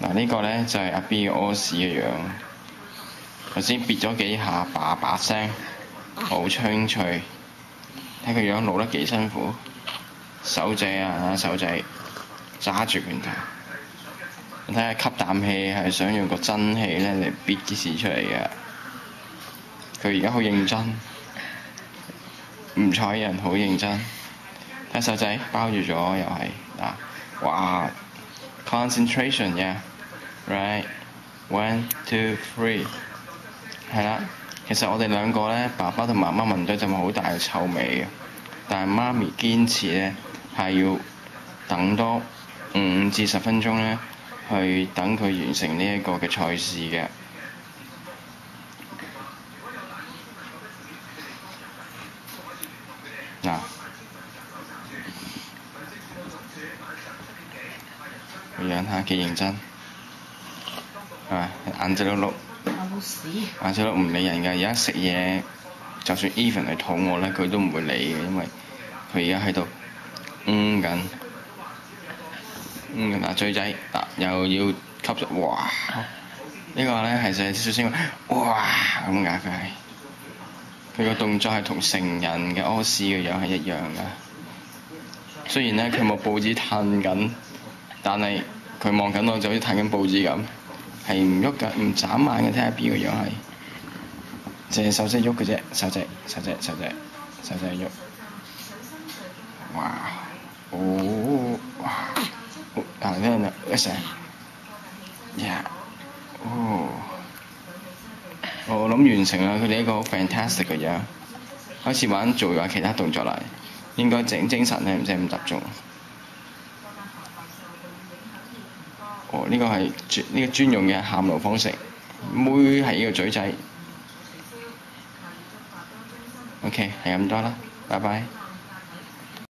嗱，呢個咧就係阿 B 嘅屙屎嘅樣，頭先別咗幾下，叭叭聲，好清脆。睇佢樣老得幾辛苦，手仔啊手仔揸住拳頭，你睇下吸啖氣係想用個真氣咧嚟憋啲屎出嚟嘅。佢而家好認真，唔睬人，好認真。睇手仔包住咗又係嗱，哇 concentration yeah right 1 2 3係啦。其實我哋兩個咧，爸爸同媽媽聞到一陣好大嘅臭味嘅，但係媽咪堅持咧係要等多5至10分鐘咧，去等佢完成呢一個嘅賽事嘅。嗱，個樣下幾認真，係咪眼仔碌碌？眼仔碌唔理人㗎，而家食嘢，就算 even 係肚餓咧，佢都唔會理嘅，因為佢而家喺度緊。嗱，嘴仔又要吸咗，哇！呢個咧係細少少哇咁㗎，佢個動作係同成人嘅屙屎嘅樣係一樣㗎。雖然咧佢冇報紙褪緊，但係佢望緊我就好似褪緊報紙咁。係唔喐㗎，唔眨眼嘅，睇下 B 個樣係，淨係手仔喐嘅啫，手仔喐，哇，哦，哇，嗱聽啦，一聲，呀，哦，我諗完成啦，佢哋一個好 fantastic 嘅樣，開始做其他動作啦，應該整精神咧，唔使咁集中。哦，呢個係專用嘅喊路方式，妹係呢個嘴仔。OK，係咁多啦，拜拜。